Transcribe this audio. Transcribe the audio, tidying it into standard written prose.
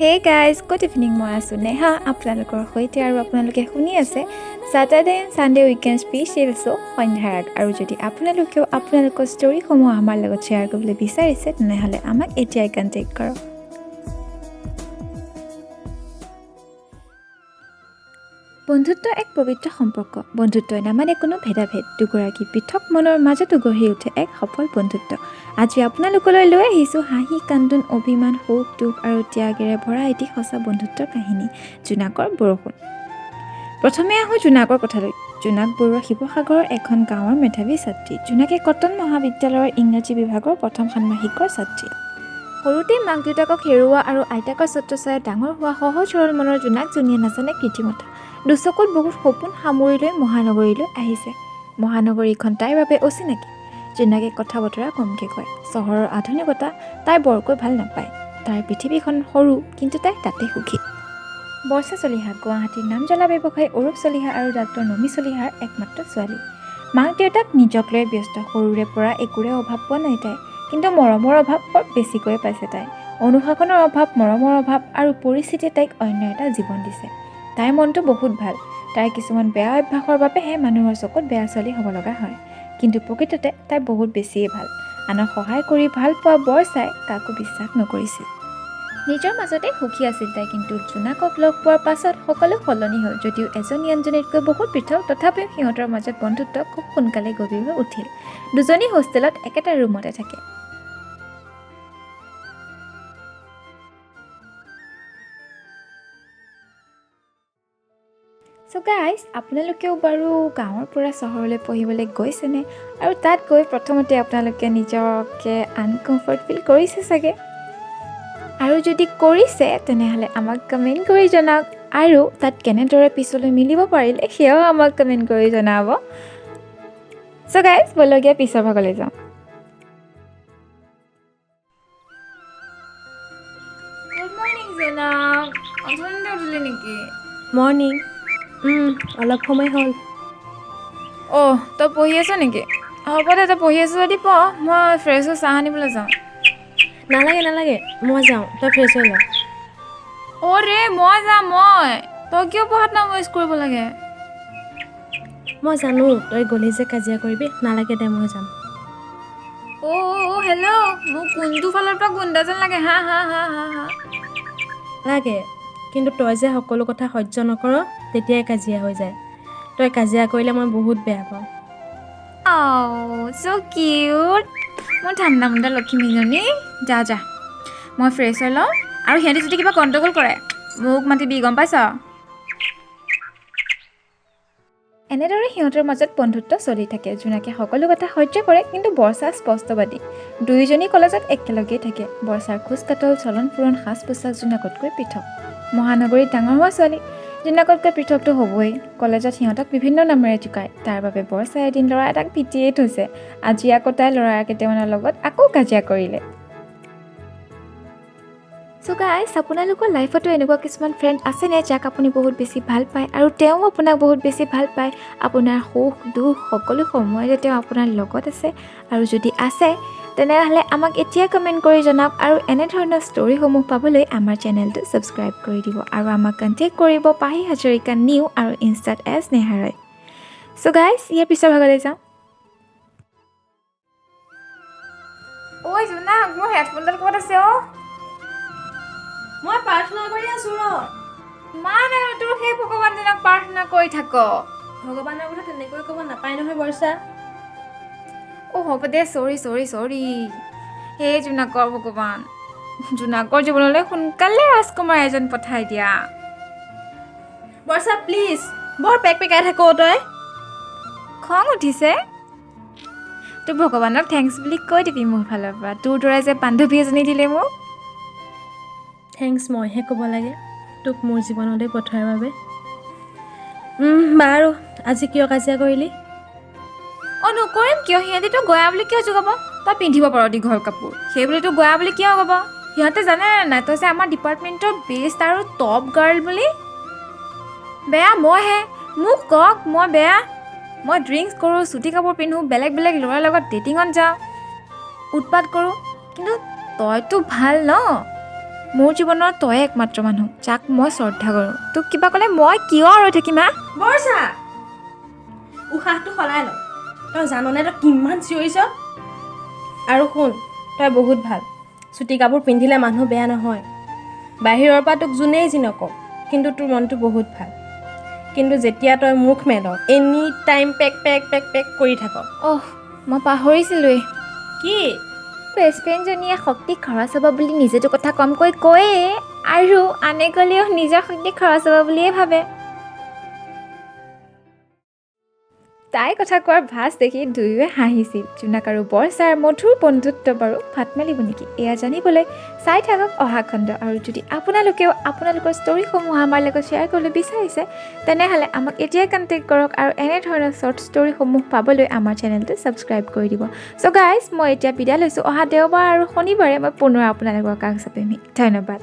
Hey guys, good evening. মই আছোঁ নেহা আপোনালোকৰ সৈতে আৰু আপোনালোকে শুনি আছে Saturday and Sunday weekend special show সন্ধ্যাৰ আগ আৰু যদি আপোনালোকেও আপোনালোকৰ ষ্টৰীসমূহ আমাৰ লগত শ্বেয়াৰ কৰিবলৈ বিচাৰিছে তেনেহ'লে আমাক এতিয়াই কণ্টেক্ট কৰক। বন্ধুত্ব এক পবিত্ৰ সম্পৰ্ক। বন্ধুত্বই নামানে কোনো ভেদাভেদ। দুগৰাকী পৃথক মনৰ মাজতো গঢ়ি উঠে এক সফল বন্ধুত্ব। আজি আপোনালোকলৈ লৈ আহিছোঁ হাঁহি কান্দোন অভিমান সুখ দুখ আৰু ত্যাগেৰে ভৰা এটি সঁচা বন্ধুত্বৰ কাহিনী জোনাকৰ বৰষুণ। প্ৰথমে আহোঁ জোনাকৰ কথালৈ। জোনাক বৰুৱা শিৱসাগৰৰ এখন গাঁৱৰ মেধাৱী ছাত্ৰী। জোনাকে কটন মহাবিদ্যালয়ৰ ইংৰাজী বিভাগৰ প্ৰথম ষান্মাসিকৰ ছাত্ৰী। সৰুতেই মাক দেউতাকক হেৰুওৱা আৰু আইতাকৰ ছত্ৰছায়াত ডাঙৰ হোৱা সহজ সৰল মনৰ জোনাক জোনিয়ে নাজানে কৃত্ৰিমতা। দুচকুত বহুত সপোন সামৰি লৈ মহানগৰীলৈ আহিছে। মহানগৰীখন তাইৰ বাবে অচিনাকি। জোনাকে কথা বতৰা কমকৈ কয়। চহৰৰ আধুনিকতা তাই বৰকৈ ভাল নাপায়। তাইৰ পৃথিৱীখন সৰু কিন্তু তাই তাতে সুখী। বৰ্ষা চলিহা গুৱাহাটীৰ নাম জ্বলা ব্যৱসায়ী অৰূপ চলিহা আৰু ডাক্তৰ নমী চলিহাৰ একমাত্ৰ ছোৱালী। মাক দেউতাক নিজক লৈ ব্যস্ত। সৰুৰে পৰা একোৰে অভাৱ পোৱা নাই তাই, কিন্তু মৰমৰ অভাৱ বৰ বেছিকৈ পাইছে তাই। অনুশাসনৰ অভাৱ, মৰমৰ অভাৱ আৰু পৰিস্থিতিয়ে তাইক অন্য এটা জীৱন দিছে। তাইৰ মনটো বহুত ভাল। তাইৰ কিছুমান বেয়া অভ্যাসৰ বাবেহে মানুহৰ চকুত বেয়া ছোৱালী হ'ব লগা হয়, কিন্তু প্ৰকৃততে তাই বহুত বেছিয়ে ভাল। আনক সহায় কৰি ভাল পোৱা বৰ্ষাই কাকো বিশ্বাস নকৰিছিল। নিজৰ মাজতে সুখী আছিল তাই, কিন্তু জোনাকক লগ পোৱাৰ পাছত সকলো সলনি হ'ল। যদিও এজনী আনজনীতকৈ বহুত পৃথক, তথাপিও সিহঁতৰ মাজত বন্ধুত্ব খুব সোনকালে গভীৰ হৈ উঠিল। দুজনী হোষ্টেলত একেটা ৰুমতে থাকে। চ' গাইজ, আপোনালোকেও বাৰু গাঁৱৰ পৰা চহৰলৈ পঢ়িবলৈ গৈছেনে? আৰু তাত গৈ প্ৰথমতে আপোনালোকে নিজকে আনকমফৰ্ট ফিল কৰিছে চাগে। আৰু যদি কৰিছে তেনেহ'লে আমাক কমেণ্ট কৰি জনাওক, আৰু তাত কেনেদৰে পিছলৈ মিলিব পাৰিলে সেয়াও আমাক কমেণ্ট কৰি জনাব। চ' গাইজ, বলগীয়া পিছৰ ভাগলৈ যাওঁ। গুড মৰ্ণিং জনাওক। অথনিতে উঠিলে নেকি? মৰ্ণিং। অলপ সময় হ'ল। অ' তই পঢ়ি আছ নেকি? হ'ব দে, তই পঢ়ি আছ যদি পঢ়, মই ফ্ৰেছ হৈ চাহ আনিবলৈ যাওঁ। নালাগে, মই যাওঁ, তই ফ্ৰেছ হৈ ল। অ' ৰে, মই যাম। তই কিয় পঢ়াত নাম ৱেষ্ট কৰিব লাগে? মই জানো তই গ'লে যে কাজিয়া কৰিবি, নালাগে দে, মই যাম। অ' হেল্ল', মোক কোনটো ফালৰ পৰা গুণ্ডা যেন লাগে? হা হা হা হা হা লাগে, কিন্তু তই যে সকলো কথা সহ্য নকৰ, তেতিয়াই কাজিয়া হৈ যায়। তই কাজিয়া কৰিলে মই বহুত বেয়া পাওঁ। চ' কিউট, মোৰ ঠাণ্ডা মুণ্ডা লক্ষ্মীজনী। যা মই ফ্ৰেছ হৈ লওঁ, আৰু সিহঁতে যদি কিবা গণ্ডগোল কৰে মোক মাতিবি, গম পাইছ? এনেদৰে সিহঁতৰ মাজত বন্ধুত্ব চলি থাকে। জোনাকে সকলো কথা সহ্য কৰে, কিন্তু বৰ্ষা স্পষ্টবাদী। দুয়োজনী কলেজত একেলগেই থাকে। বৰ্ষাৰ খোজ কাটল, চলন ফুৰণ, সাজ পোছাক জোনাকতকৈ পৃথক। মহানগৰীত ডাঙৰ হোৱা ছোৱালী, জোনাকতকৈ পৃথকটো হ'বই। কলেজত সিহঁতক বিভিন্ন নামেৰে জোকায়। তাৰ বাবে বৰ্ষাই এদিন ল'ৰা এটাক পিটিয়েই থৈছে। আজি আকৌ তাই ল'ৰা কেইটামানৰ লগত আকৌ কাজিয়া কৰিলে। চ' গাইজ, আপোনালোকৰ লাইফতো এনেকুৱা কিছুমান ফ্ৰেণ্ড আছেনে যাক আপুনি বহুত বেছি ভাল পায় আৰু তেওঁ আপোনাক বহুত বেছি ভাল পায়? আপোনাৰ সুখ দুখ সকলো সময়তে তেওঁ আপোনাৰ লগত আছে? আৰু যদি আছে তেনেহ'লে আমাক এতিয়াই কমেণ্ট কৰি জনাওক, আৰু এনেধৰণৰ ষ্টৰীসমূহ পাবলৈ আমাৰ চেনেলটো ছাবস্ক্ৰাইব কৰি দিব, আৰু আমাক কণ্টেক্ট কৰিব পাহি হাজৰিকা নিউ আৰু ইনষ্টাত নেহাৰয়। চ' গাইজ, ইয়াৰ পিছৰ ভাগলৈ যাওঁ। ঐ জোনাক, মোৰ হেডফোনডাল ক'ত আছে? মই প্ৰাৰ্থনা কৰি আছোঁ ৰ। ইমান আৰু তোৰ সেই ভগৱানজনক প্ৰাৰ্থনা কৰি থাক। ভগৱানৰ কথা তেনেকৈ ক'ব নাপায় নহয় বৰ্ষা। হ'ব দে, চৰি। সেই জোনাকৰ ভগৱান, জোনাকৰ জীৱনলৈ সোনকালে ৰাজকুমাৰ এজন পঠাই দিয়া। বৰ্ষা প্লিজ, বৰ পেকপেকাই থাক তই। খং উঠিছে? তোৰ ভগৱানক থেংকছ বুলি কৈ দিবি মোৰ ফালৰ পৰা। তোৰ দৰে যে বান্ধৱী এজনী দিলে মোক। থেংকছ মইহে ক'ব লাগে তোক মোৰ জীৱনলৈ পঠোৱাৰ বাবে। বাৰু আজি কিয় কাজিয়া কৰিলি? নকৰিম কিয়? সিহঁতেতো গয়া বুলি কিয় জোগাব? তই পিন্ধিব পাৰ দীঘল কাপোৰ, সেই বুলিতো গয়া বুলি কিয় ক'ব? সিহঁতে জানে নাই তই যে আমাৰ ডিপাৰ্টমেণ্টৰ বেষ্ট আৰু টপ গাৰ্ল বুলি? বেয়া মইহে। মোক কওক মই বেয়া? মই ড্ৰিংকছ কৰোঁ, চুটি কাপোৰ পিন্ধোঁ, বেলেগ বেলেগ ল'ৰাৰ লগত ডেটিঙত যাওঁ, উৎপাত কৰোঁ, কিন্তু তইতো ভাল ন? মোৰ জীৱনৰ তই একমাত্ৰ মানুহ যাক মই শ্ৰদ্ধা কৰোঁ। তোক কিবা ক'লে মই কিয় ৰৈ থাকিম হা? বৰ্ষা উশাহটো সলাই ল। তই জাননে তই কিমান চিঞৰিছ? আৰু শুন, তই বহুত ভাল। চুটি কাপোৰ পিন্ধিলে মানুহ বেয়া নহয়। বাহিৰৰ পৰা তোক যোনেই যি নকওঁ, কিন্তু তোৰ মনটো বহুত ভাল। কিন্তু যেতিয়া তই মুখ মেল, এনি টাইম পেক পেক পেক পেক কৰি থাক। মই পাহৰিছিলোঁৱেই। কি? বেষ্ট ফ্ৰেণ্ডজনীয়ে শক্তি খৰচ হ'ব বুলি নিজেতো কথা কমকৈ কয়েই, আৰু আনে ক'লেও নিজৰ শক্তি খৰচ হ'ব বুলিয়েই ভাবে। তাই কথা কোৱাৰ ভাজ দেখি দুয়োৱে হাঁহিছিল। জোনাক আৰু বৰ্ষাৰ মধুৰ বন্ধুত্ব বাৰু ফাট মেলিব নেকি, এয়া জানিবলৈ চাই থাকক অহা খণ্ড। আৰু যদি আপোনালোকেও আপোনালোকৰ ষ্টৰিসমূহ আমাৰ লগত শ্বেয়াৰ কৰিবলৈ বিচাৰিছে, তেনেহ'লে আমাক এতিয়াই কণ্টেক্ট কৰক আৰু এনেধৰণৰ শ্বৰ্ট ষ্টৰিসমূহ পাবলৈ আমাৰ চেনেলটো ছাবস্ক্ৰাইব কৰি দিব। চ' গাইজ, মই এতিয়া বিদায় লৈছোঁ। অহা দেওবাৰ আৰু শনিবাৰে মই পুনৰ আপোনালোকৰ কাষ চাপিম। ধন্যবাদ।